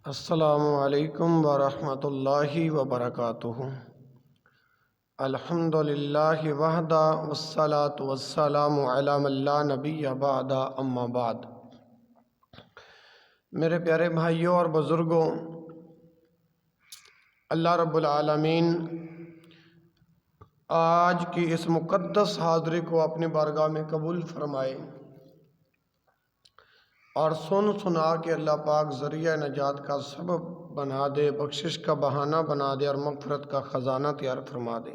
السلام علیکم ورحمۃ اللہ وبرکاتہ۔ الحمدللہ وحدہ والصلاة والسلام علی من لا نبی بعد، اما بعد۔ میرے پیارے بھائیوں اور بزرگوں، اللہ رب العالمین آج کی اس مقدس حاضری کو اپنی بارگاہ میں قبول فرمائے اور سنا کے اللہ پاک ذریعہ نجات کا سبب بنا دے، بخشش کا بہانہ بنا دے اور مغفرت کا خزانہ تیار فرما دے۔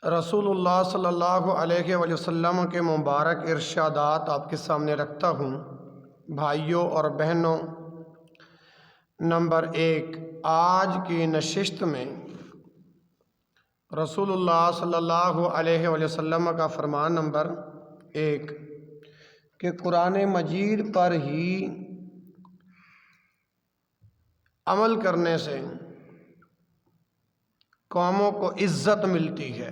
رسول اللہ صلی اللہ علیہ وآلہ وسلم کے مبارک ارشادات آپ کے سامنے رکھتا ہوں۔ بھائیوں اور بہنوں، نمبر 1، آج کی نشست میں رسول اللہ صلی اللہ علیہ وآلہ وسلم کا فرمان نمبر 1 کہ قرآن مجید پر ہی عمل کرنے سے قوموں کو عزت ملتی ہے،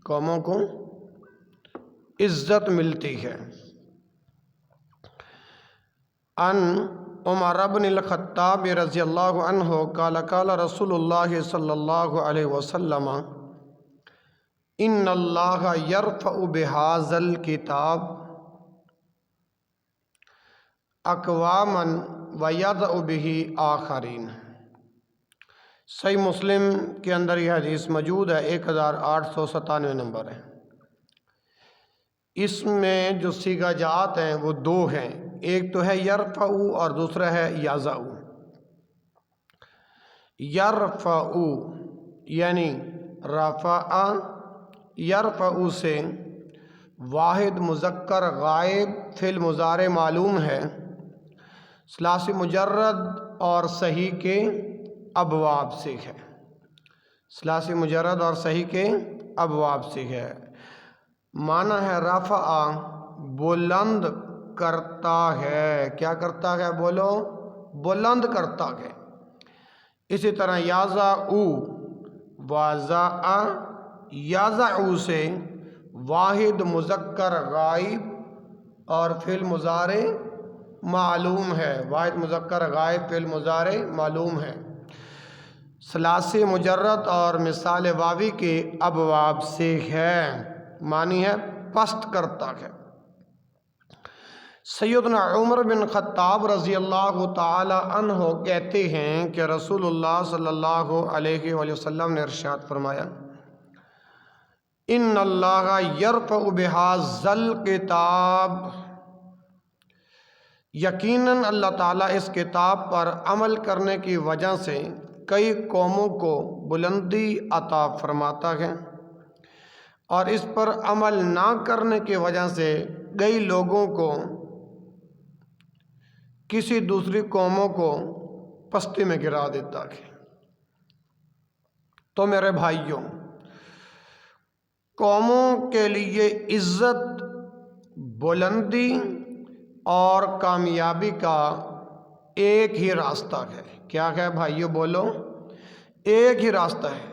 قوموں کو عزت ملتی ہے۔ ان عمر بن الخطاب رضی اللہ عنہ قال قال رسول اللہ صلی اللہ علیہ وسلم ان اللہ یرفع بہذا الکتاب اقواما ویضع بہ آخرین۔ صحیح مسلم کے اندر یہ حدیث موجود ہے، 1897 نمبر ہے۔ اس میں جو صیغہ جات ہیں وہ دو ہیں، ایک تو ہے یرفع اور دوسرا ہے یضع۔ یرفع یعنی رفع، یرفع سے واحد مذکر غائب فعل مضارع معلوم ہے، ثلاثی مجرد اور صحیح کے ابواب سے ہے، ثلاثی مجرد اور صحیح کے ابواب سے ہے۔ معنی ہے رفع بلند کرتا ہے، کیا کرتا ہے؟ بولو، بلند کرتا ہے۔ اسی طرح یضع وضع، یضع سے واحد مذکر غائب اور فعل مضارع معلوم ہے، واحد مذکر غائب فعل مضارع معلوم ہے، ثلاثی مجرد اور مثال واوی کے ابواب سے ہے، معنی ہے پست کرتا ہے۔ سیدنا عمر بن خطاب رضی اللہ تعالی عنہ کہتے ہیں کہ رسول اللہ صلی اللہ علیہ وآلہ وسلم نے ارشاد فرمایا ان اللہ یرفع بہذا الکتاب، یقیناً اللہ تعالیٰ اس کتاب پر عمل کرنے کی وجہ سے کئی قوموں کو بلندی عطا فرماتا ہے، اور اس پر عمل نہ کرنے کی وجہ سے کئی لوگوں کو، کسی دوسری قوموں کو پستی میں گرا دیتا ہے۔ تو میرے بھائیوں، قوموں کے لیے عزت، بلندی اور کامیابی کا ایک ہی راستہ ہے۔ کیا ہے بھائیوں؟ بولو، ایک ہی راستہ ہے،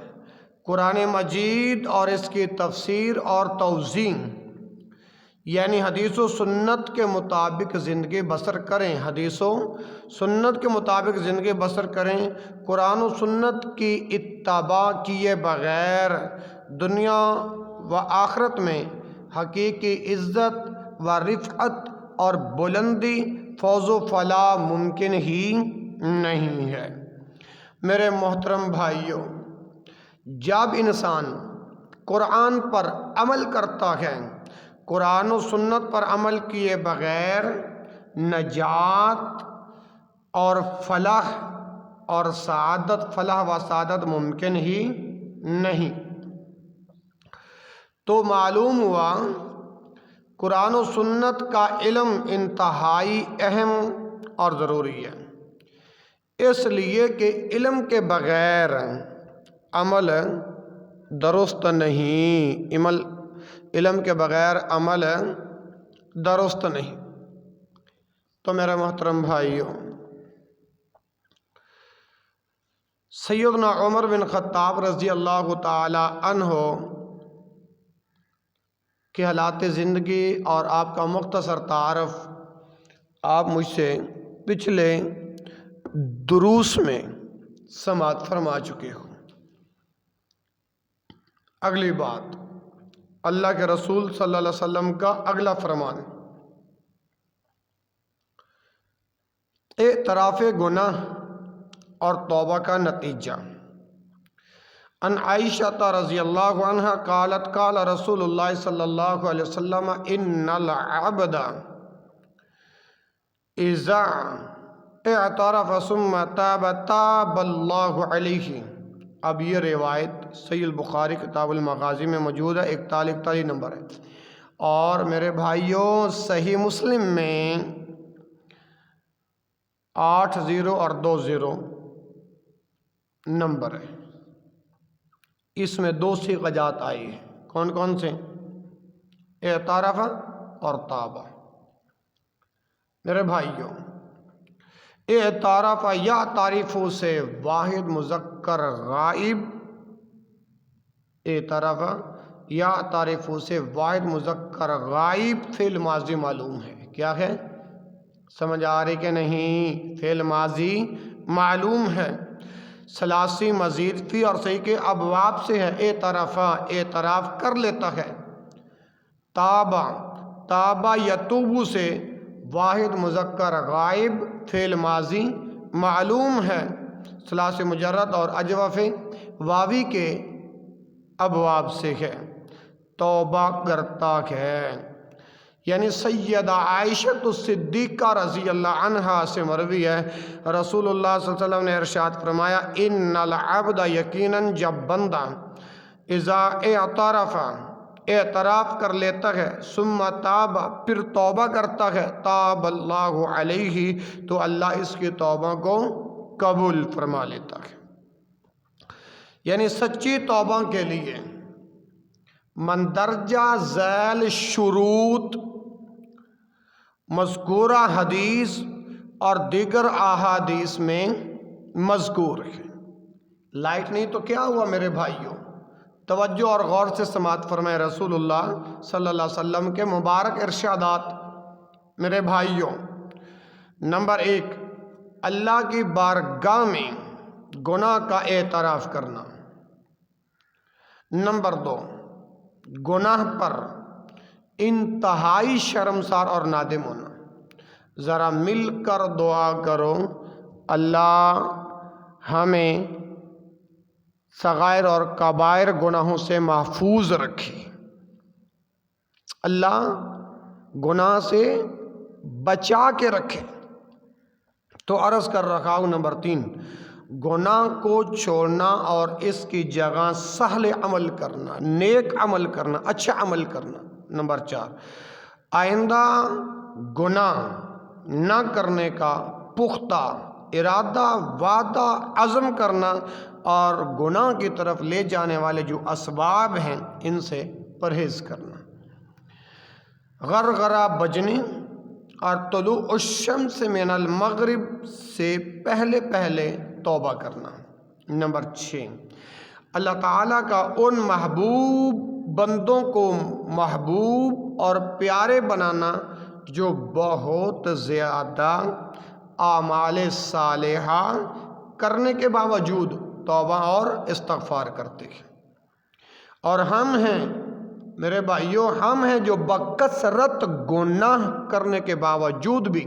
قرآن مجید اور اس کی تفسیر اور توضیح، یعنی حدیث و سنت کے مطابق زندگی بسر کریں، حدیث و سنت کے مطابق زندگی بسر کریں۔ قرآن و سنت کی اتباع کیے بغیر دنیا و آخرت میں حقیقی عزت و رفعت اور بلندی، فوز و فلاح ممکن ہی نہیں ہے۔ میرے محترم بھائیوں، جب انسان قرآن پر عمل کرتا ہے، قرآن و سنت پر عمل کیے بغیر نجات اور فلاح اور سعادت، فلاح و سعادت ممکن ہی نہیں۔ تو معلوم ہوا قرآن و سنت کا علم انتہائی اہم اور ضروری ہے، اس لیے کہ علم کے بغیر عمل درست نہیں، علم کے بغیر عمل درست نہیں۔ تو میرے محترم بھائیوں، سیدنا عمر بن خطاب رضی اللہ تعالی عنہ کے حالات زندگی اور آپ کا مختصر تعارف آپ مجھ سے پچھلے دروس میں سماعت فرما چکے ہوں۔ اگلی بات اللہ کے رسول صلی اللہ علیہ وسلم کا اگلا فرمان، اعتراف گناہ اور توبہ کا نتیجہ۔ ان عائشہ رضی اللہ عنہ قالت قال رسول اللہ صلی اللہ علیہ وسلم ان العبد اذا اعترف ثم تاب تاب اللہ علیہ۔ اب یہ روایت صحیح البخاری کتاب المغازی میں موجود ہے، 41 نمبر ہے، اور میرے بھائیوں صحیح مسلم میں 80 اور 20 نمبر ہے۔ اس میں 2 صیغات آئی ہیں، کون کون سے؟ اعترف اور تابہ۔ میرے بھائیوں اعترف یا تعریفوں سے واحد مذکر غائب، اعترف یا تعریفوں سے واحد مذکر غائب فعل ماضی معلوم ہے۔ کیا ہے؟ سمجھ آ رہی کہ نہیں؟ فعل ماضی معلوم ہے، ثلاثی مزید فی اور صحیح کے ابواب سے ہے۔ اعتراف کر لیتا ہے۔ تابہ، تابہ یتوبو سے واحد مذکر غائب فعل ماضی معلوم ہے، ثلاثی مجرد اور اجوف واوی کے ابواب سے ہے۔ توبہ کرتا ہے، یعنی سیدہ عائشہ صدیقہ رضی اللہ عنہا سے مروی ہے، رسول اللہ صلی اللہ علیہ وسلم نے ارشاد فرمایا ان العبد، یقیناً جب بندہ اذا اعترف، اعتراف کر لیتا ہے، ثم تاب، پھر توبہ کرتا ہے، تاب اللہ علیہ، تو اللہ اس کی توبہ کو قبول فرما لیتا ہے۔ یعنی سچی توبہ کے لیے مندرجہ ذیل شروط مذکورہ حدیث اور دیگر احادیث میں مذکور ہے۔ لائٹ نہیں تو کیا ہوا میرے بھائیوں؟ توجہ اور غور سے سماعت فرمائے رسول اللہ صلی اللہ علیہ وسلم کے مبارک ارشادات۔ میرے بھائیوں، نمبر 1، اللہ کی بارگاہ میں گناہ کا اعتراف کرنا۔ نمبر 2، گناہ پر انتہائی شرمسار اور نادم ہونا۔ ذرا مل کر دعا کرو، اللہ ہمیں صغائر اور کبائر گناہوں سے محفوظ رکھے، اللہ گناہ سے بچا کے رکھے۔ تو عرض کر رکھا ہوں نمبر 3، گناہ کو چھوڑنا اور اس کی جگہ سہل عمل کرنا، نیک عمل کرنا، اچھا عمل کرنا۔ نمبر 4، آئندہ گناہ نہ کرنے کا پختہ ارادہ، وعدہ، عزم کرنا، اور گناہ کی طرف لے جانے والے جو اسباب ہیں ان سے پرہیز کرنا۔ غرغرہ بجنے اور طلوع الشمس من المغرب سے پہلے پہلے توبہ کرنا۔ نمبر 6، اللہ تعالیٰ کا ان محبوب بندوں کو محبوب اور پیارے بنانا جو بہت زیادہ اعمال صالحہ کرنے کے باوجود توبہ اور استغفار کرتے ہیں۔ اور ہم ہیں میرے بھائیوں، ہم ہیں جو بکثرت گناہ کرنے کے باوجود بھی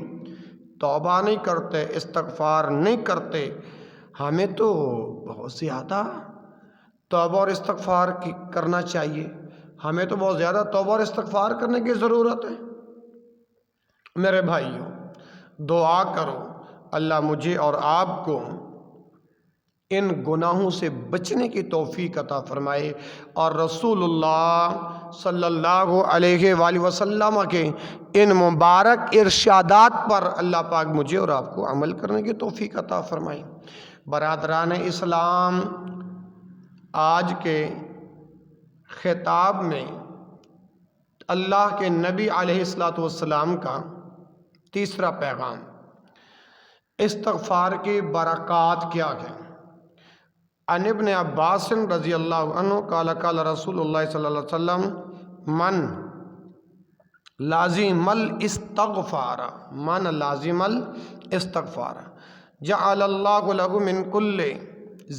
توبہ نہیں کرتے، استغفار نہیں کرتے۔ ہمیں تو بہت زیادہ توبہ اور استغفار کرنا چاہیے، ہمیں تو بہت زیادہ توبہ اور استغفار کرنے کی ضرورت ہے۔ میرے بھائیوں، دعا کرو اللہ مجھے اور آپ کو ان گناہوں سے بچنے کی توفیق عطا فرمائے، اور رسول اللہ صلی اللہ علیہ وآلہ وسلم کے ان مبارک ارشادات پر اللہ پاک مجھے اور آپ کو عمل کرنے کی توفیق عطا فرمائے۔ برادران اسلام، آج کے خطاب میں اللہ کے نبی علیہ السلام کا تیسرا پیغام، استغفار کی برکات کیا ہے۔ عن ابن عباس رضی اللہ عنہ قال قال رسول اللہ صلی اللہ علیہ وسلم من لازم الاستغفار، من لازم الاستغفار، جعل اللہ لہ من کل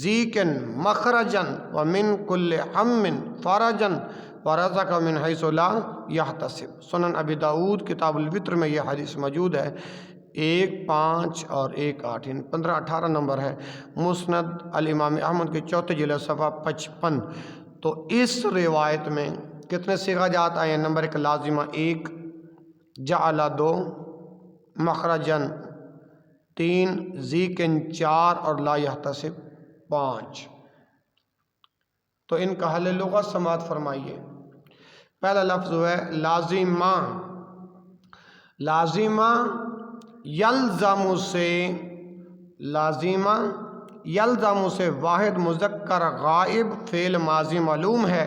ضیق مخرجا ومن کل ہم فرجا ورزق من حیث لا یحتسب۔ سنن ابی داؤد کتاب الوتر میں یہ حدیث موجود ہے، 1.5 اور 1.8 یعنی 15-18 نمبر ہے۔ مسند الامام احمد کے 4 جلد صفحہ 55۔ تو اس روایت میں کتنے صیغہ جات آئے ہیں؟ نمبر 1 لازمہ 1، جعل 2، مخرجن 3، ذیقن 4 اور لا یحتسب 5۔ تو ان کا حل لغت سماعت فرمائیے۔ پہلا لفظ ہے لازمہ۔ لازمہ یلزم سے، لازمہ یلزم سے واحد مذکر غائب فعل ماضی معلوم ہے،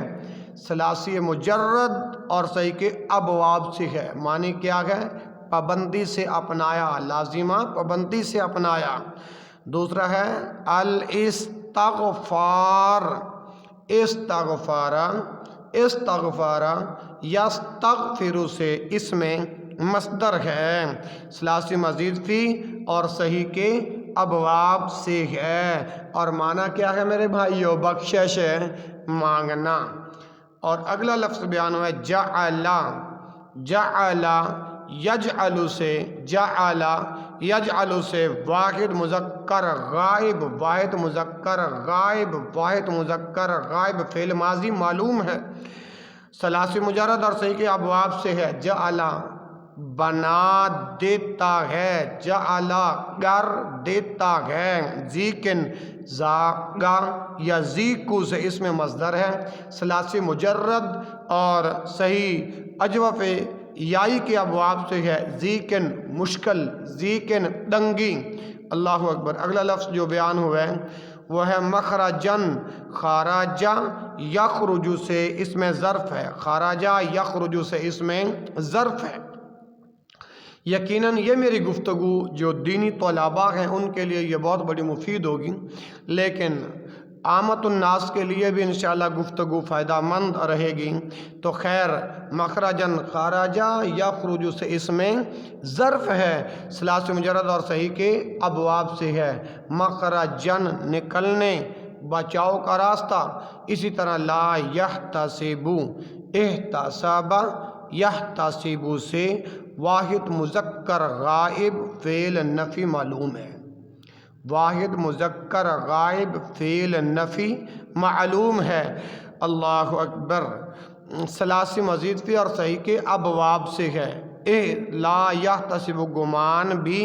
ثلاثی مجرد اور صحیح کے ابواب سے ہے۔ معنی کیا ہے؟ پابندی سے اپنایا، لازمہ پابندی سے اپنایا۔ دوسرا ہے الاستغفار، استغفار، استغفار یستغفر سے اس میں مصدر ہے، ثلاثی مزید فی اور صحیح کے ابواب سے ہے، اور معنی کیا ہے میرے بھائیو؟ بخشش مانگنا۔ اور اگلا لفظ بیان ہوا ہے جعل، جعل یجعل سے، جعل یجعل سے واحد مذکر غائب، واحد مذکر غائب، واحد مذکر غائب فعل ماضی معلوم ہے، ثلاثی مجرد اور صحیح کے ابواب سے ہے۔ جعل بنا دیتا ہے، جعل کر دیتا ہے، ذیقن زاگا یا ذیقو سے اس میں مصدر ہے، ثلاثی مجرد اور صحیح اجوف یائی کے ابواب سے ہے، ذیقن مشکل، ذیقن تنگی۔ اللہ اکبر۔ اگلا لفظ جو بیان ہوا ہے وہ ہے مخرجن، خارجہ یخرج سے اس میں ظرف ہے، خارجہ یخرج سے اس میں ظرف ہے۔ یقیناً یہ میری گفتگو جو دینی طلباء ہیں ان کے لیے یہ بہت بڑی مفید ہوگی، لیکن عامت الناس کے لیے بھی انشاءاللہ گفتگو فائدہ مند رہے گی۔ تو خیر، مخرجن خارجہ یخرج سے اس میں ظرف ہے، ثلاثی مجرد اور صحیح کے ابواب سے ہے، مخرجن نکلنے، بچاؤ کا راستہ۔ اسی طرح لا یحتسب، احتساب یحتسب سے واحد مذکر غائب فعل نفی معلوم ہے، واحد مذکر غائب فعل نفی معلوم ہے۔ اللہ اکبر۔ ثلاثی مزید فی اور صحیح کے ابواب سے ہے، لا یحتسب گمان بھی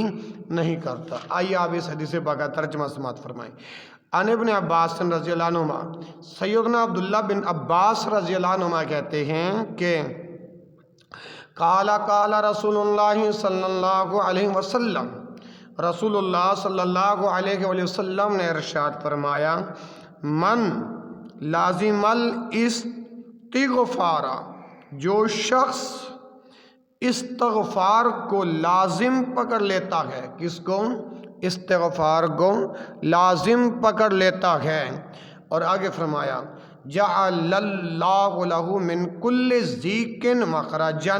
نہیں کرتا۔ آئیے آپ اس حدیث پاک کا ترجمہ سماعت فرمائیں۔ عن ابن عباس رضی اللہ عنہما، سیدنا عبداللہ بن عباس رضی اللہ عنہما کہتے ہیں کہ قال قال رسول اللہ صلی اللہ علیہ وسلم، رسول اللہ صلی اللہ علیہ وآلہ وسلم نے ارشاد فرمایا، من لازم الاستغفار، جو شخص استغفار کو لازم پکڑ لیتا ہے، کس کو؟ استغفار کو لازم پکڑ لیتا ہے۔ اور آگے فرمایا جعل اللہ لہ من کل ضیق مخرجا،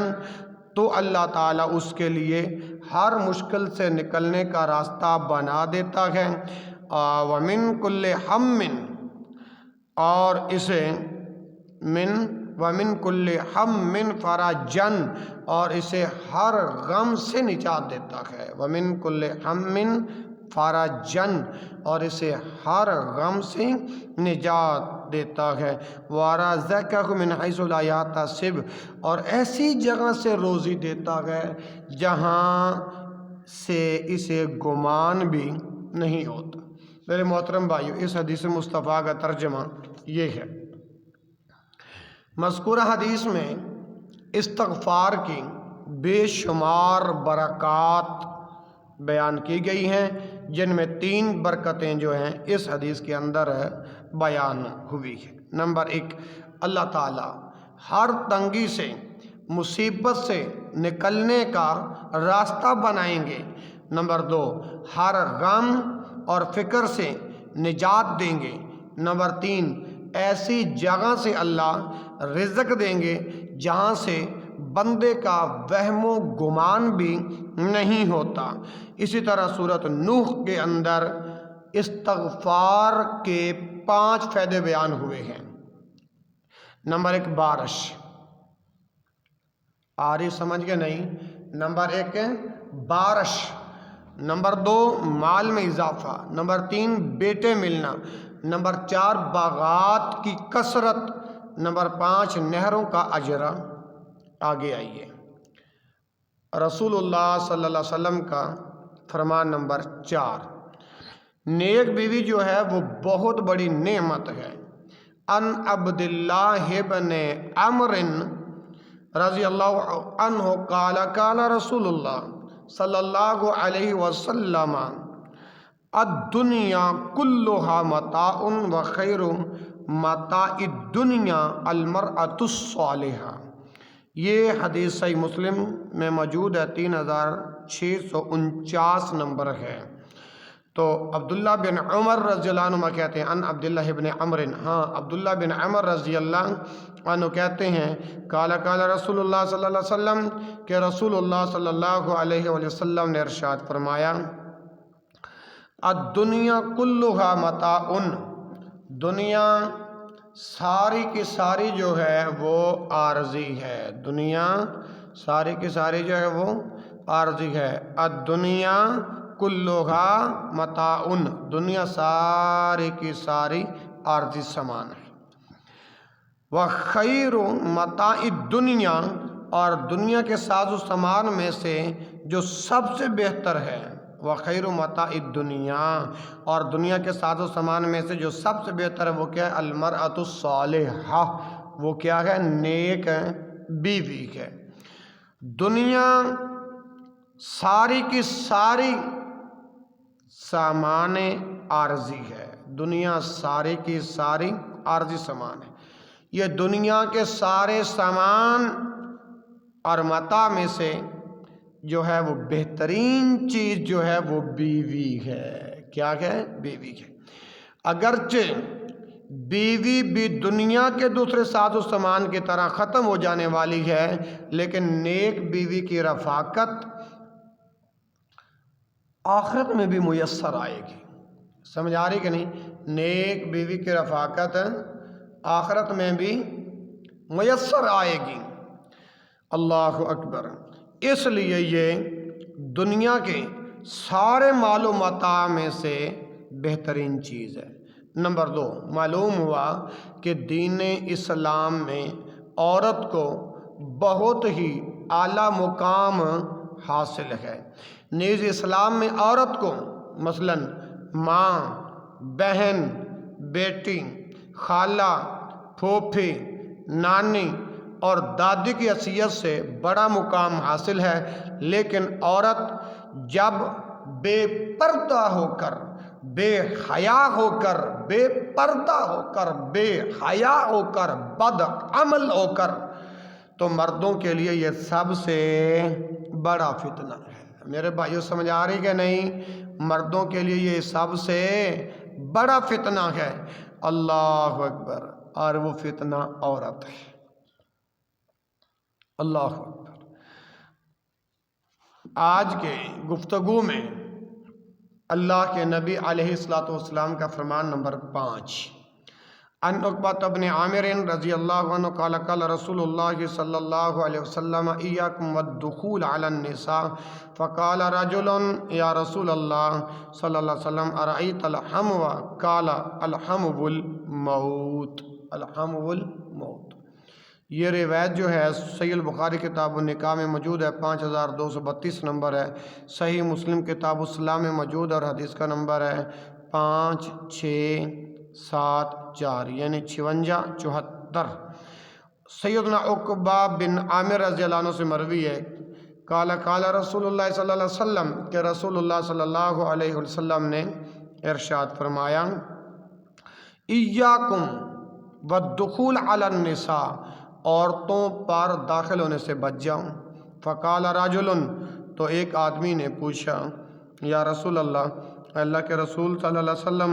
تو اللہ تعالیٰ اس کے لیے ہر مشکل سے نکلنے کا راستہ بنا دیتا ہے، ومن کل ہم، اور اسے ومن کل ہم فرجا، اور اسے ہر غم سے نجات دیتا ہے، ومن کل ہم فرجا، اور اسے ہر غم سے نجات دیتا ہے، وَرَزَقَهُ مِنْ حَيْثُ لَا يَحْتَسِبُ، اور ایسی جگہ سے روزی دیتا ہے جہاں سے اسے گمان بھی نہیں ہوتا۔ میرے محترم بھائیو، اس حدیث مصطفیٰ کا ترجمہ یہ ہے۔ مذکورہ حدیث میں استغفار کی بے شمار برکات بیان کی گئی ہیں، جن میں 3 برکتیں جو ہیں اس حدیث کے اندر بیان ہوئی ہے۔ نمبر 1، اللہ تعالیٰ ہر تنگی سے، مصیبت سے نکلنے کا راستہ بنائیں گے۔ نمبر 2، ہر غم اور فکر سے نجات دیں گے۔ نمبر 3، ایسی جگہ سے اللہ رزق دیں گے جہاں سے بندے کا وہم و گمان بھی نہیں ہوتا۔ اسی طرح سورۃ نوح کے اندر استغفار کے 5 فائدے بیان ہوئے ہیں۔ نمبر 1 بارش، آ رہی سمجھ کے نہیں؟ نمبر 1 بارش، نمبر 2 مال میں اضافہ، نمبر 3 بیٹے ملنا، نمبر 4 باغات کی کثرت، نمبر 5 نہروں کا اجرا۔ آگے آئیے، رسول اللہ صلی اللہ علیہ وسلم کا فرمان نمبر 4، نیک بیوی جو ہے وہ بہت بڑی نعمت ہے۔ ان عبداللہ ابن عمرو رضی اللہ عنہ قال قال رسول اللہ صلی اللہ علیہ وسلم الدنیا کلها متاع وخیر متاع الدنیا المرأة الصالحہ۔ یہ حدیث صحیح مسلم میں موجود ہے، 3649 نمبر ہے۔ تو عبداللہ بن عمر رضی اللہ عنہ کہتے ہیں، ان عبداللہ بن عمر، ہاں عبداللہ بن عمر رضی اللہ عنہ کہتے ہیں، قال قال رسول اللہ صلی اللہ علیہ وسلم، کہ رسول اللہ صلی اللہ علیہ وسلم نے ارشاد فرمایا، الدنیا کلها متاع، دنیا ساری کی ساری جو ہے وہ عارضی ہے، دنیا ساری کی ساری جو ہے وہ عارضی ہے۔ الدنیا کلها متاع، دنیا ساری کی ساری عارضی سامان ہے۔ وخیر متاع الدنیا، اور دنیا کے ساز و سامان میں سے جو سب سے بہتر ہے، وخیر متاع الدنیا، اور دنیا کے ساز و سامان میں سے جو سب سے بہتر ہے وہ کیا ہے؟ المرأة الصالحہ، وہ کیا ہے؟ نیک بیوی ہے۔ دنیا ساری کی ساری سامان عارضی ہے، دنیا ساری کی ساری عارضی سامان ہے۔ یہ دنیا کے سارے سامان اور متاع میں سے جو ہے وہ بہترین چیز جو ہے وہ بیوی ہے۔ کیا ہے؟ بیوی ہے۔ اگرچہ بیوی بھی دنیا کے دوسرے ساز و سامان کی طرح ختم ہو جانے والی ہے، لیکن نیک بیوی کی رفاقت آخرت میں بھی میسر آئے گی۔ سمجھ آ رہی کہ نہیں؟ نیک بیوی کی رفاقت آخرت میں بھی میسر آئے گی۔ اللہ اکبر۔ اس لیے یہ دنیا کے سارے مال و متاع میں سے بہترین چیز ہے۔ نمبر 2، معلوم ہوا کہ دین اسلام میں عورت کو بہت ہی اعلیٰ مقام حاصل ہے۔ نیز اسلام میں عورت کو مثلا ماں، بہن، بیٹی، خالہ، پھوپھی، نانی اور دادی کی حیثیت سے بڑا مقام حاصل ہے، لیکن عورت جب بے پردہ ہو کر، بے حیا ہو کر، بے پردہ ہو کر، بے حیا ہو کر، بد عمل ہو کر، تو مردوں کے لیے یہ سب سے بڑا فتنہ ہے۔ میرے بھائیو سمجھ آ رہی کہ نہیں؟ مردوں کے لیے یہ سب سے بڑا فتنہ ہے۔ اللہ اکبر۔ اور وہ فتنہ عورت ہے۔ اللہ اکبر۔ آج کے گفتگو میں اللہ کے نبی علیہ السلام کا فرمان نمبر 5، ان عقبہ بن عامر رضی اللہ عنہ قال قال رسول اللہ صلی اللہ علیہ وسلم ایاکم والدخول علی النساء فقال رجل یا رسول اللہ صلی اللہ علیہ وسلم ارأیت الحمو قال الحمو الموت، الحمو الموت۔ یہ روایت جو ہے صحیح البخاری کتاب النکاح میں موجود ہے، 5232 نمبر ہے، صحیح مسلم کتاب الصلاح میں موجود ہے، اور حدیث کا نمبر ہے 5674 یعنی 5674۔ سیدنا عقبہ بن عامر رضی اللہ عنہ سے مروی ہے، قال قال رسول اللہ صلی اللہ علیہ وسلم، کہ رسول اللہ صلی اللہ علیہ وسلم نے ارشاد فرمایا، ایاکم والدخول علی النساء، عورتوں پر داخل ہونے سے بچ جاؤں۔ فقال رجل، تو ایک آدمی نے پوچھا، یا رسول اللہ، اللہ کے رسول صلی اللہ علیہ وسلم،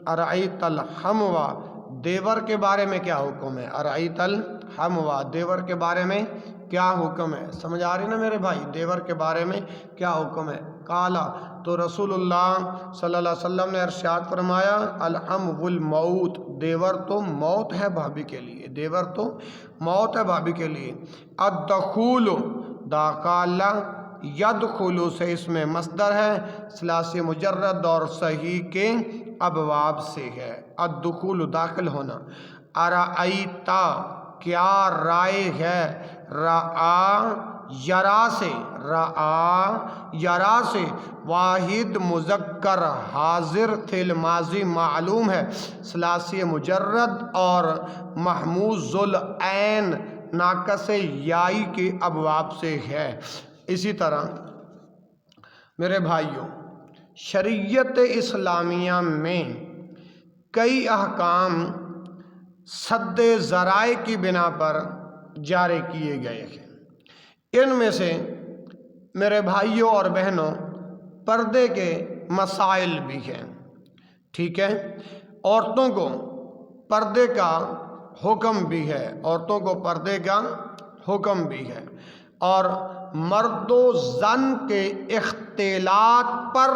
ارأیت الحمو، دیور کے بارے میں کیا حکم ہے؟ ارأیت الحمو، دیور کے بارے میں کیا حکم ہے؟ سمجھ آ رہی نا میرے بھائی، دیور کے بارے میں کیا حکم ہے؟ قالا، تو رسول اللہ صلی اللہ علیہ وسلم نے ارشاد فرمایا، الحم والموت، دیور تو موت ہے بھابھی کے لیے، دیور تو موت ہے بھابھی کے لیے۔ الدخول، داخلہ، یدخلو سے اس میں مصدر ہے، ثلاثی مجرد اور صحیح کے ابواب سے ہے۔ الدخول داخل ہونا۔ ارائیتا، کیا رائے ہے؟ رعا، یرا سے، رعا یرا سے، واحد مذکر حاضر فعل ماضی معلوم ہے، ثلاثی مجرد اور محموز العین ناقص یائی کے ابواب سے ہے۔ اسی طرح میرے بھائیوں، شریعت اسلامیہ میں کئی احکام سد ذرائع کی بنا پر جاری کیے گئے ہیں۔ ان میں سے میرے بھائیوں اور بہنوں پردے کے مسائل بھی ہیں، ٹھیک ہے؟ عورتوں کو پردے کا حکم بھی ہے، عورتوں کو پردے کا حکم بھی ہے، اور مرد و زن کے اختلاط پر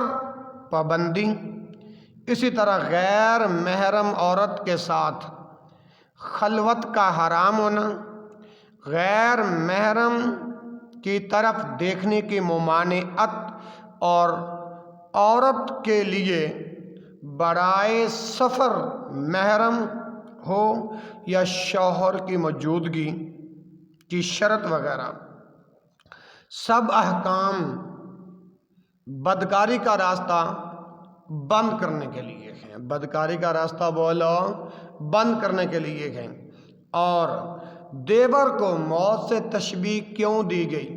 پابندی، اسی طرح غیر محرم عورت کے ساتھ خلوت کا حرام ہونا، غیر محرم کی طرف دیکھنے کی ممانعت، اور عورت کے لیے برائے سفر محرم ہو یا شوہر کی موجودگی کی شرط وغیرہ، سب احکام بدکاری کا راستہ بند کرنے کے لیے ہیں، بدکاری کا راستہ بولو بند کرنے کے لیے ہیں۔ اور دیور کو موت سے تشبیہ کیوں دی گئی؟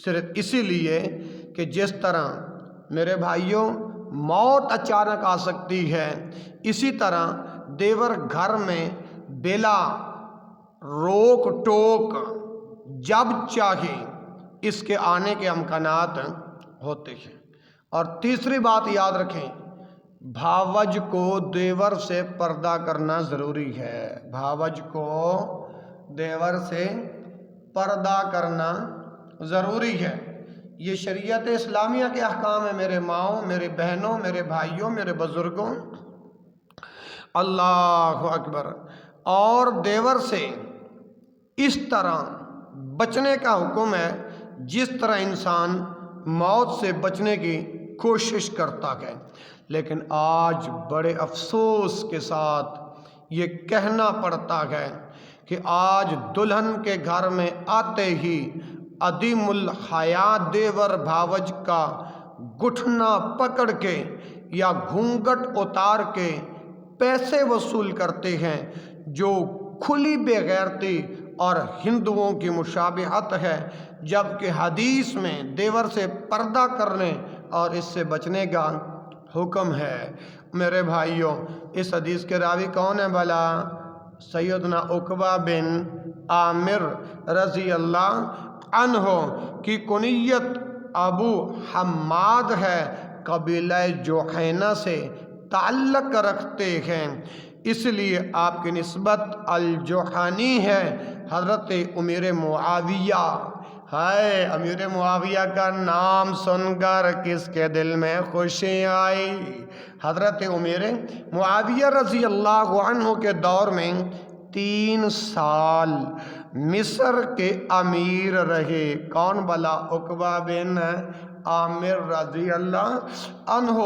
صرف اسی لیے کہ جس طرح میرے بھائیوں موت اچانک آ سکتی ہے، اسی طرح دیور گھر میں بلا روک ٹوک جب چاہے اس کے آنے کے امکانات ہوتے ہیں۔ اور تیسری بات یاد رکھیں، بھاوج کو دیور سے پردہ کرنا ضروری ہے، بھاوج کو دیور سے پردہ کرنا ضروری ہے۔ یہ شریعت اسلامیہ کے احکام ہیں میرے ماؤں، میرے بہنوں، میرے بھائیوں، میرے بزرگوں، اللہ اکبر۔ اور دیور سے اس طرح بچنے کا حکم ہے جس طرح انسان موت سے بچنے کی کوشش کرتا ہے، لیکن آج بڑے افسوس کے ساتھ یہ کہنا پڑتا ہے کہ آج دلہن کے گھر میں آتے ہی عدیم الحیاء دیور بھاوج کا گھٹنا پکڑ کے یا گھونگھٹ اتار کے پیسے وصول کرتے ہیں، جو کھلی بے غیرتی اور ہندوؤں کی مشابہت ہے، جبکہ حدیث میں دیور سے پردہ کرنے اور اس سے بچنے کا حکم ہے۔ میرے بھائیوں، اس حدیث کے راوی کون ہیں بھلا؟ سیدنا عقبہ بن عامر رضی اللہ عنہ کی کنیت ابو حماد ہے، قبیلہ جوحینہ سے تعلق رکھتے ہیں، اس لیے آپ کی نسبت الجوحانی ہے۔ حضرت امیر معاویہ، ہائے امیر معاویہ کا نام سن کر کس کے دل میں خوشی آئی؟ حضرت امیر معاویہ رضی اللہ عنہ کے دور میں 3 سال مصر کے امیر رہے۔ کون بلا؟ عقبہ بن عامر رضی اللہ عنہ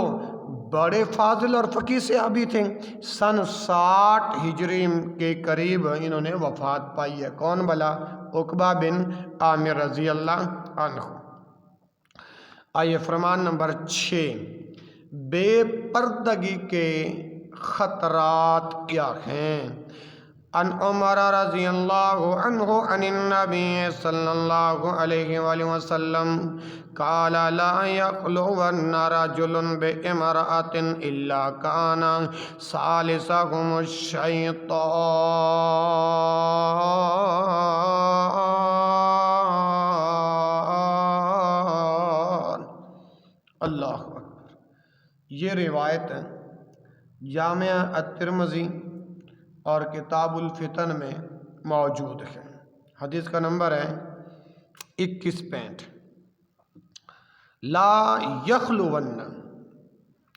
بڑے فاضل اور فقیہ صحابی تھے۔ سن 60 ہجری کے قریب انہوں نے وفات پائی ہے۔ کون بلا؟ عقبہ بن عامر رضی اللہ عنہ۔ آئیے فرمان نمبر 6، بے پردگی کے خطرات کیا ہیں؟ ان عمر رضی اللہ عنہ عن النبی صلی اللہ علیہ وآلہ وسلم قال لا يخلون رجل بامرأة الا كان ثالثهم الشیطان۔ اللہ اکبر۔ یہ روایت جامعہ الترمذی اور کتاب الفتن میں موجود ہے۔ حدیث کا نمبر ہے 21 پینٹ لا یخلون،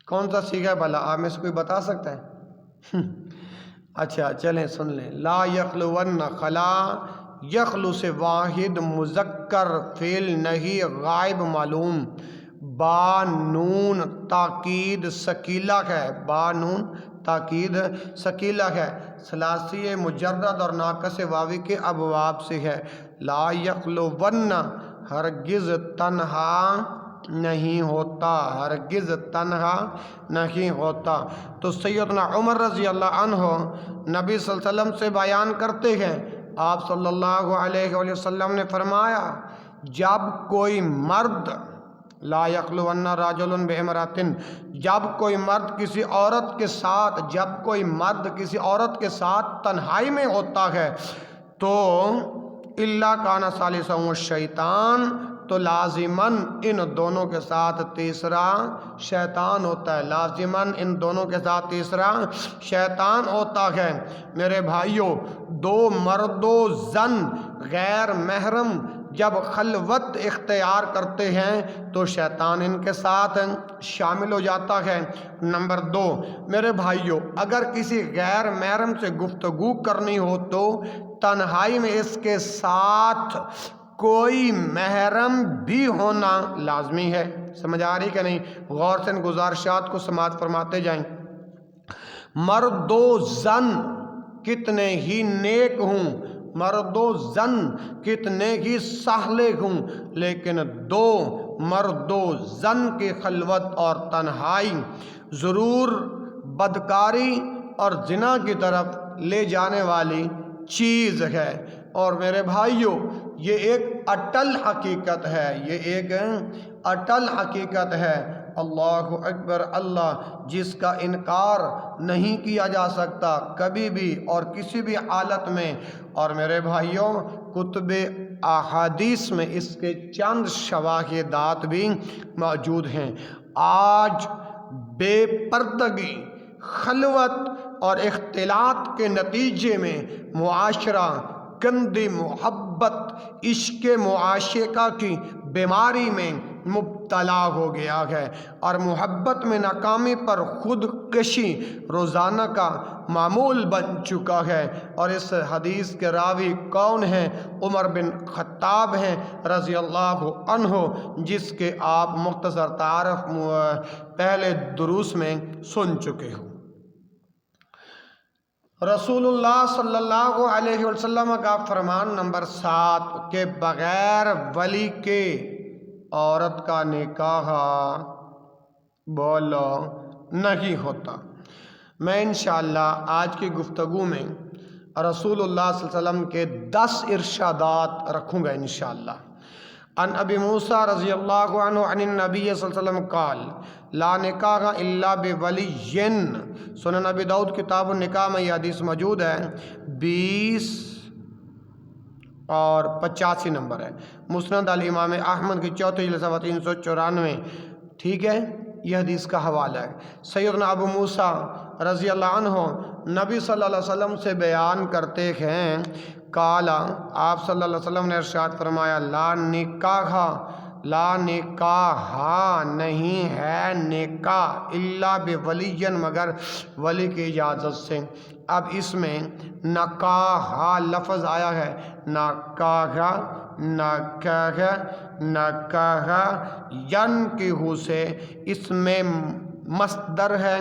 کون سا سیغہ ہے بھلا؟ آپ میں سے کوئی بتا سکتا ہے؟ اچھا چلیں سن لیں. لا یخلون، خلا یخلو سے واحد مذکر فعل نہیں غائب معلوم، با نون تاکید ثقیلہ ہے، با نون تاکید ثقیلہ ہے، ثلاثی مجرد اور ناقص واوی کے ابواب سے ہے. لا یخلون ہرگز تنہا نہیں ہوتا، ہرگز تنہا نہیں ہوتا. تو سیدنا عمر رضی اللہ عنہ نبی صلی اللہ علیہ وسلم سے بیان کرتے ہیں، آپ صلی اللہ علیہ وآلہ وسلم نے فرمایا جب کوئی مرد لا یخلون رجل بامرأۃ، جب کوئی مرد کسی عورت کے ساتھ، جب کوئی مرد کسی عورت کے ساتھ تنہائی میں ہوتا ہے تو الا کان ثالثہما الشیطان، تو لازماً ان دونوں کے ساتھ تیسرا شیطان ہوتا ہے، لازماً ان دونوں کے ساتھ تیسرا شیطان ہوتا ہے. میرے بھائیوں، دو مرد و زن غیر محرم جب خلوت اختیار کرتے ہیں تو شیطان ان کے ساتھ شامل ہو جاتا ہے. نمبر 2 میرے بھائیوں، اگر کسی غیر محرم سے گفتگو کرنی ہو تو تنہائی میں اس کے ساتھ کوئی محرم بھی ہونا لازمی ہے. سمجھ آ رہی کہ نہیں؟ غور سے ان گزارشات کو سماعت فرماتے جائیں. مرد و زن کتنے ہی نیک ہوں، مرد و زن کتنے ہی صالح ہوں، لیکن دو مرد و زن کی خلوت اور تنہائی ضرور بدکاری اور زنا کی طرف لے جانے والی چیز ہے. اور میرے بھائیوں، یہ ایک اٹل حقیقت ہے، یہ ایک اٹل حقیقت ہے. اللہ اکبر، اللہ جس کا انکار نہیں کیا جا سکتا کبھی بھی اور کسی بھی حالت میں. اور میرے بھائیوں، کتب احادیث میں اس کے چند شواہدات بھی موجود ہیں. آج بے پردگی، خلوت اور اختلاط کے نتیجے میں معاشرہ گندی محبت، عشق معاشقہ کی بیماری میں مبتلا ہو گیا ہے، اور محبت میں ناکامی پر خودکشی روزانہ کا معمول بن چکا ہے. اور اس حدیث کے راوی کون ہیں؟ عمر بن خطاب ہیں رضی اللہ عنہ، جس کے آپ مختصر تعارف پہلے دروس میں سن چکے ہو. رسول اللہ صلی اللہ علیہ وسلم کا فرمان نمبر 7 کہ بغیر ولی کے عورت کا نکاح بولو نہیں ہوتا. میں انشاءاللہ آج کی گفتگو میں رسول اللہ صلی اللہ علیہ وسلم کے 10 ارشادات رکھوں گا انشاءاللہ. عن ابی موسیٰ رضی اللہ عنہ عن النبی صلی اللہ علیہ وسلم قال لا نکاح الا بولی. سنن ابی داؤد کتاب النکاح میں یہ حدیث موجود ہے، 20 اور 85 نمبر ہے. مسند الامام احمد کی 4 جلد 394. ٹھیک ہے، یہ حدیث کا حوالہ ہے. سیدنا ابو موسیٰ رضی اللہ عنہ نبی صلی اللہ علیہ وسلم سے بیان کرتے ہیں، قال آپ صلی اللہ علیہ وسلم نے ارشاد فرمایا لا نکاح، لا نکاح نہیں ہے نکاح الا بولی، مگر ولی کی اجازت سے. اب اس میں نکاح لفظ آیا ہے، نکاح نکاح نکاح ینکحو سے، اس میں مصدر ہے،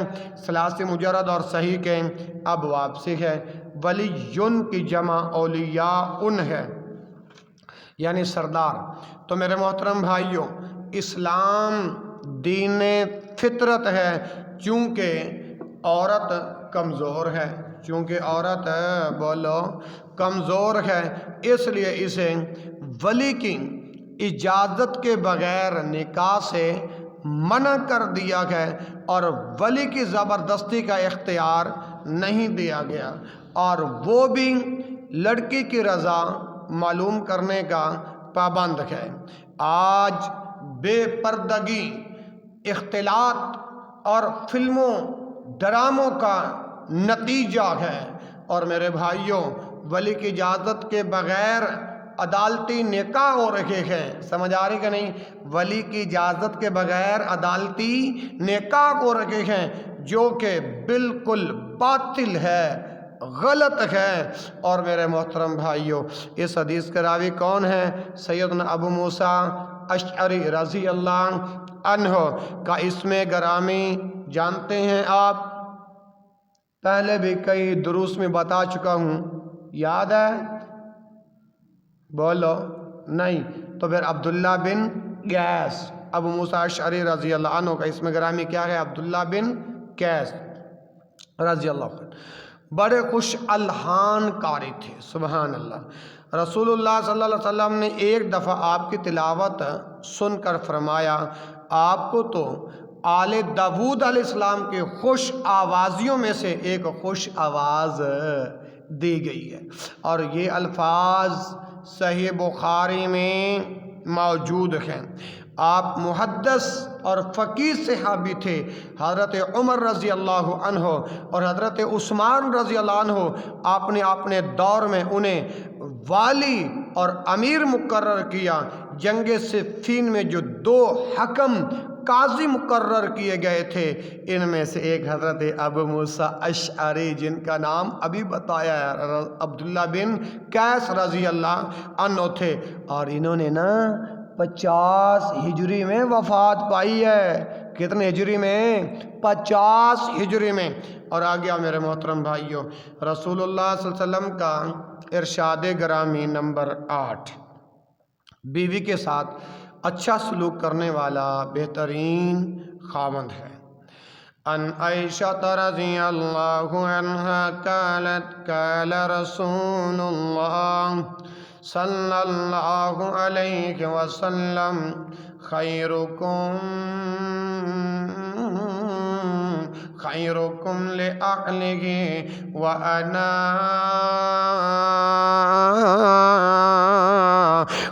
ثلاثی مجرد اور صحیح کے ابواب سے ہے. ولی کی جمع اولیاء ہے، یعنی سردار. تو میرے محترم بھائیوں، اسلام دین فطرت ہے. چونکہ عورت کمزور ہے، چونکہ عورت بولو کمزور ہے، اس لیے اسے ولی کی اجازت کے بغیر نکاح سے منع کر دیا گیا، اور ولی کی زبردستی کا اختیار نہیں دیا گیا، اور وہ بھی لڑکی کی رضا معلوم کرنے کا پابند ہے. آج بے پردگی، اختلاط اور فلموں ڈراموں کا نتیجہ ہے. اور میرے بھائیوں، ولی کی اجازت کے بغیر عدالتی نکاح ہو رہے ہیں، سمجھ آ رہی کہ نہیں؟ ولی کی اجازت کے بغیر عدالتی نکاح ہو رہے ہیں، جو کہ بالکل باطل ہے، غلط ہے۔ اور میرے محترم بھائیوں، اس حدیث کے راوی کون ہیں؟ سیدنا ابو موسیٰ اشعری رضی اللہ عنہ کا اسم گرامی جانتے ہیں آپ؟ پہلے بھی کئی دروس میں بتا چکا ہوں، یاد ہے؟ بولو نہیں تو پھر عبداللہ بن قیس، ابو موسیٰ اشعری رضی اللہ عنہ کا اسم گرامی کیا ہے؟ عبداللہ بن قیس رضی اللہ عنہ۔ بڑے خوش الحان قاری تھے، سبحان اللہ۔ رسول اللہ صلی اللہ علیہ وسلم نے ایک دفعہ آپ کی تلاوت سن کر فرمایا، آپ کو تو آل داود علیہ السلام کے خوش آوازیوں میں سے ایک خوش آواز دی گئی ہے، اور یہ الفاظ صحیح بخاری میں موجود ہیں۔ آپ محدث اور فقیہ صحابی تھے۔ حضرت عمر رضی اللہ عنہ اور حضرت عثمان رضی اللہ عنہ آپ نے اپنے دور میں انہیں والی اور امیر مقرر کیا۔ جنگ صفین میں جو 2 حکم قاضی مقرر کیے گئے تھے، ان میں سے ایک حضرت ابو موسیٰ اشعری، جن کا نام ابھی بتایا ہے، عبداللہ بن قیس رضی اللہ عنہ تھے، اور انہوں نے 50 ہجری میں وفات پائی ہے۔ کتنے ہجری میں؟ 50 ہجری میں۔ اور آگیا میرے محترم بھائیوں، رسول اللہ صلی اللہ علیہ وسلم کا ارشاد گرامی نمبر 8، بیوی کے ساتھ اچھا سلوک کرنے والا بہترین خاوند ہے۔ ان عائشہ رضی اللہ عنہا قالت قال رسول اللہ صلی اللہ علیہ وسلم خیرکم لأہلہ وأنا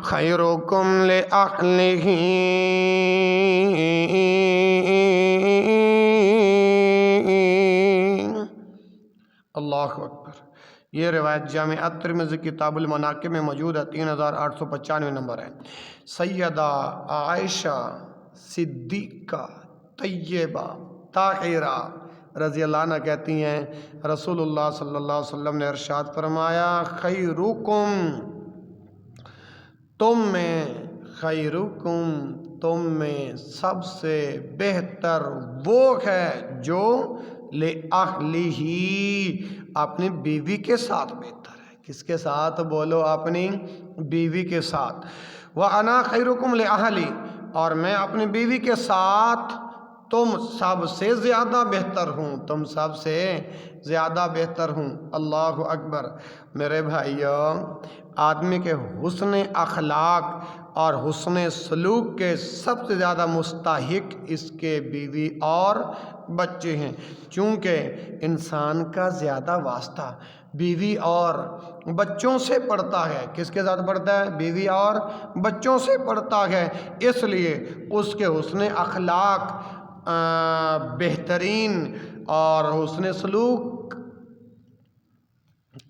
خیرکم لأہلہ۔ اللہ اکبر۔ یہ روایت جامع الترمذی کتاب المناقب میں موجود ہے، 3895 نمبر ہے۔ سیدہ عائشہ صدیقہ طیبہ طاہرہ رضی اللہ عنہ کہتی ہیں، رسول اللہ صلی اللہ علیہ وسلم نے ارشاد فرمایا، خیرکم، تم میں سب سے بہتر وہ ہے جو لِأَہْلِهِ، اپنی بیوی کے ساتھ بہتر ہے۔ کس کے ساتھ؟ بولو، اپنی بیوی کے ساتھ۔ وَأَنَا خَيْرُكُمْ لِأَهْلِي، اور میں اپنی بیوی کے ساتھ تم سب سے زیادہ بہتر ہوں، تم سب سے زیادہ بہتر ہوں۔ اللہ اکبر۔ میرے بھائیوں، آدمی کے حسن اخلاق اور حسن سلوک کے سب سے زیادہ مستحق اس کے بیوی اور بچے ہیں، چونکہ انسان کا زیادہ واسطہ بیوی اور بچوں سے پڑتا ہے۔ کس کے ساتھ پڑتا ہے؟ بیوی اور بچوں سے پڑتا ہے۔ اس لیے اس کے حسن اخلاق بہترین اور حسن سلوک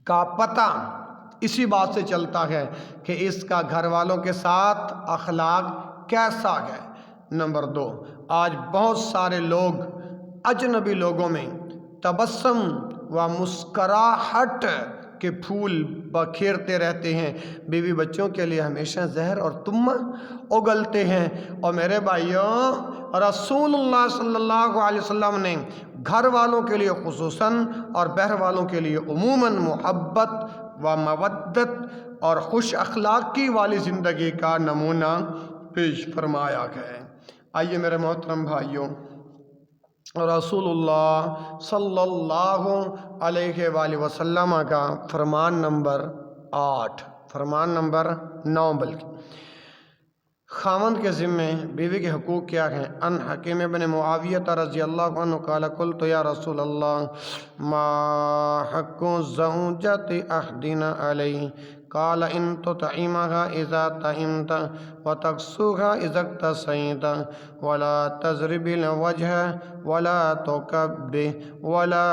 کا پتہ اسی بات سے چلتا ہے کہ اس کا گھر والوں کے ساتھ اخلاق کیسا ہے۔ نمبر 2، آج بہت سارے لوگ اجنبی لوگوں میں تبسم و مسکراہٹ کے پھول بکھیرتے رہتے ہیں، بیوی بچوں کے لیے ہمیشہ زہر اور تمہ اگلتے ہیں۔ اور میرے بھائیوں، رسول اللہ صلی اللہ علیہ وسلم نے گھر والوں کے لیے خصوصاً اور بہر والوں کے لیے عموماً محبت و مودت اور خوش اخلاقی والی زندگی کا نمونہ پیش فرمایا ہے۔ آئیے میرے محترم بھائیوں، رسول اللہ صلی اللہ علیہ وآلہ وسلم کا فرمان نمبر 8، فرمان نمبر 9 بلکہ، خاوند کے ذمے بیوی کے حقوق کیا ہیں؟ ان حکیم بن معاویہ رضی اللہ عنہ قال قلت یا رسول اللہ ما حق زوجۃ احدنا علیہ قال ان تطعمها اذا طعمت وتكسوها اذا اكتسيت ولا تضرب الوجه ولا تكبه ولا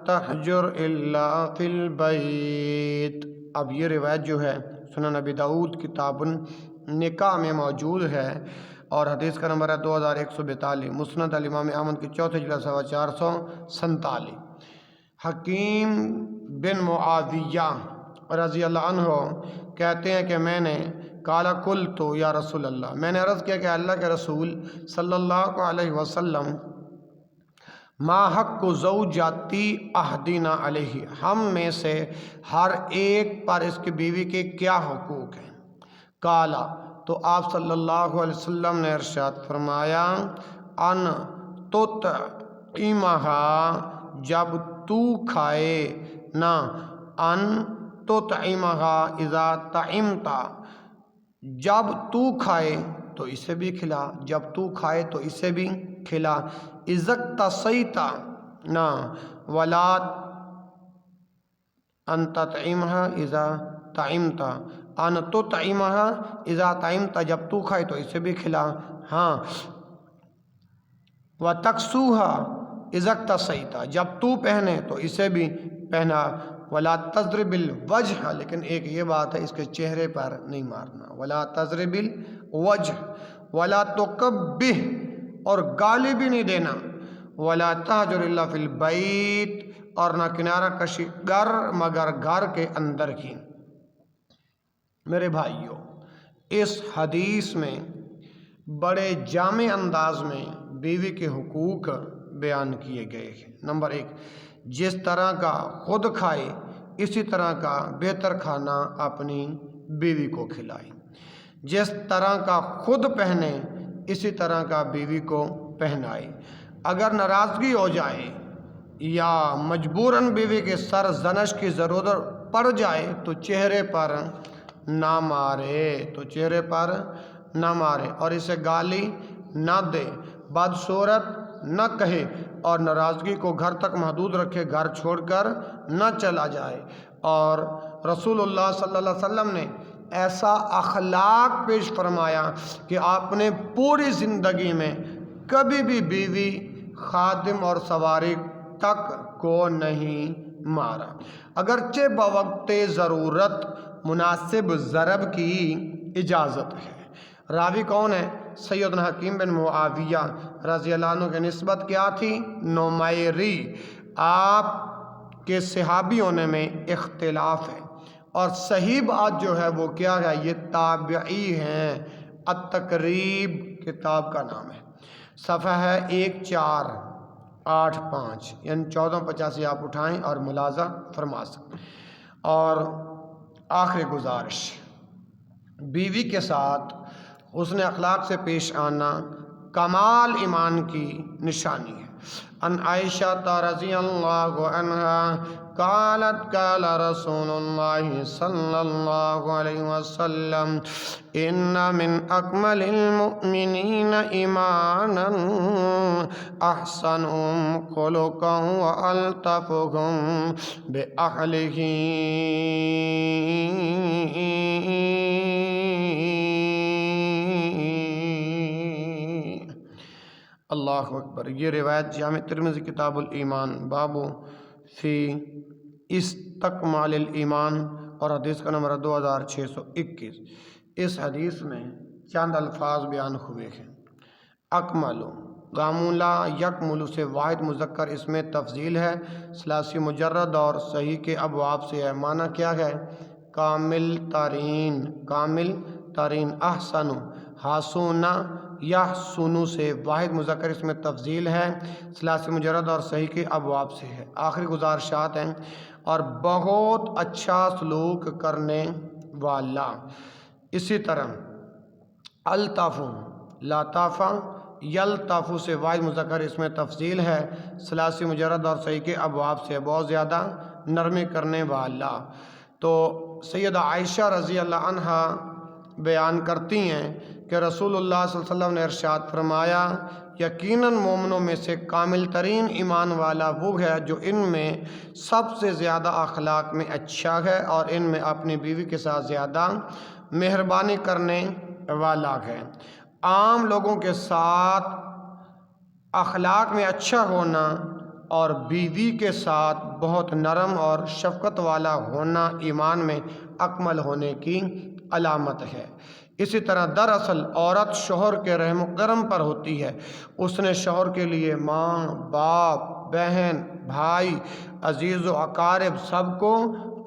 تحجر الا في البيت۔ اب یہ روایت جو ہے سنن نبی داؤد کتاب النکاح میں موجود ہے اور حدیث کا نمبر ہے 2142، مسند الامام احمد کی چوتھے جلد صفحہ 447۔ حکیم بن معاویہ رضی اللہ عنہ کہتے ہیں کہ میں نے قال قلت یا رسول اللہ، میں نے عرض کیا کہ اللہ کے رسول صلی اللہ علیہ وسلم، ما حق زوجاتی احدنا علیہ، ہم میں سے ہر ایک پر اس کی بیوی کے کیا حقوق ہیں؟ قالا، تو آپ صلی اللہ علیہ وسلم نے ارشاد فرمایا، ان تطعمہا، جب تو کھائے نا، ان تطعمہا اذا طعمتا، جب تو کھائے تو اسے بھی کھلا، جب تو کھائے تو اسے بھی کھلا، اذا اقتصیتا نا، ولا ان تطعمہا اذا طعمتا، ان تطعمہا اذا طعمتا، جب تو کھائے تو اسے بھی کھلا، ہاں، وتکسوہا اذا اقتصیتا، جب تو پہنے تو اسے بھی پہنا، ولا تضرب الوجہ، لیکن ایک یہ بات ہے اس کے چہرے پر نہیں مارنا، ولا تضرب الوجہ، ولا تقبح، اور گالی بھی نہیں دینا، ولا تہجر الا فی البیت، اور نہ کنارہ کشی گر مگر گھر کے اندر کی۔ میرے بھائیوں، اس حدیث میں بڑے جامع انداز میں بیوی کے حقوق بیان کیے گئے ہیں۔ نمبر 1، جس طرح کا خود کھائے اسی طرح کا بہتر کھانا اپنی بیوی کو کھلائے، جس طرح کا خود پہنے اسی طرح کا بیوی کو پہنائے، اگر ناراضگی ہو جائے یا مجبوراً بیوی کے سر زنش کی ضرورت پڑ جائے تو چہرے پر نہ مارے، تو چہرے پر نہ مارے، اور اسے گالی نہ دے، بدصورت نہ کہے، اور ناراضگی کو گھر تک محدود رکھے، گھر چھوڑ کر نہ چلا جائے۔ اور رسول اللہ صلی اللہ علیہ وسلم نے ایسا اخلاق پیش فرمایا کہ آپ نے پوری زندگی میں کبھی بھی بیوی، خادم اور سواری تک کو نہیں مارا، اگرچہ بوقت ضرورت مناسب ضرب کی اجازت ہے۔ راوی کون ہے؟ سیدنا حکیم بن معاویہ رضی اللہ عنہ کی نسبت کیا تھی؟ نمیری۔ آپ کے صحابی ہونے میں اختلاف ہے، اور صحیح بات جو ہے وہ کیا ہے؟ یہ تابعی ہیں۔ التقریب کتاب کا نام ہے، صفحہ ہے 1485، یعنی 1485 آپ اٹھائیں اور ملاحظہ فرما سکیں۔ اور آخری گزارش، بیوی کے ساتھ حسن اخلاق سے پیش آنا کمال ایمان کی نشانی ہے۔ ان عائشہ رضی اللہ عنہا قالت قال رسول اللہ صلی اللہ علیہ وسلم، ان من اکمل المؤمنین ایمانا احسنهم خلقا والطفهم باہلہ۔ اللہ اکبر۔ یہ روایت جامع ترمذی کتاب الایمان بابو فی استکمال الایمان اور حدیث کا نمبر 2621۔ اس حدیث میں چند الفاظ بیان ہوئے ہیں۔ اکمل، گامولا یکملو سے واحد مذکر اس میں تفضیل ہے، ثلاثی مجرد اور صحیح کے ابواب سے ہے۔ معنی کیا ہے؟ کامل ترین، کامل ترین۔ احسن، حسنا یحسن سے واحد مذکر اس میں تفضیل ہے، ثلاثی مجرد اور صحیح کے ابواب سے ہے۔ آخری گزارشات ہیں، اور بہت اچھا سلوک کرنے والا۔ اسی طرح الطف، لطف، یلطف سے واحد مذکر اس میں تفضیل ہے، ثلاثی مجرد اور صحیح کے ابواب سے، بہت زیادہ نرمی کرنے والا۔ تو سیدہ عائشہ رضی اللہ عنہا بیان کرتی ہیں کہ رسول اللہ صلی اللہ علیہ وسلم نے ارشاد فرمایا، یقیناً مومنوں میں سے کامل ترین ایمان والا وہ ہے جو ان میں سب سے زیادہ اخلاق میں اچھا ہے، اور ان میں اپنی بیوی کے ساتھ زیادہ مہربانی کرنے والا ہے۔ عام لوگوں کے ساتھ اخلاق میں اچھا ہونا اور بیوی کے ساتھ بہت نرم اور شفقت والا ہونا ایمان میں اکمل ہونے کی علامت ہے۔ اسی طرح دراصل عورت شوہر کے رحم و کرم پر ہوتی ہے، اس نے شوہر کے لیے ماں، باپ، بہن، بھائی، عزیز و اقارب سب کو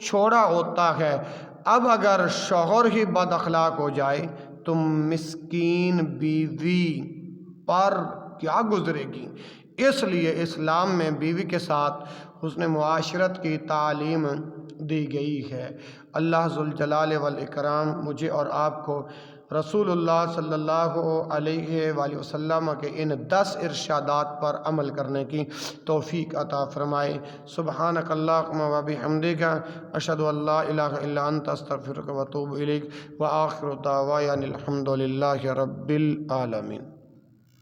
چھوڑا ہوتا ہے۔ اب اگر شوہر ہی بد اخلاق ہو جائے تو مسکین بیوی پر کیا گزرے گی؟ اس لیے اسلام میں بیوی کے ساتھ حسن معاشرت کی تعلیم دی گئی ہے۔ اللہ ذوالجلال والاکرام مجھے اور آپ کو رسول اللہ صلی اللہ علیہ وآلہ وسلم کے ان 10 ارشادات پر عمل کرنے کی توفیق عطا فرمائے۔ سبحانک اللہم و بحمدک، اشہد ان لا الہ الا انت، استغفرک و اتوب الیک، وآخر دعوانا الحمد للہ رب العالمین۔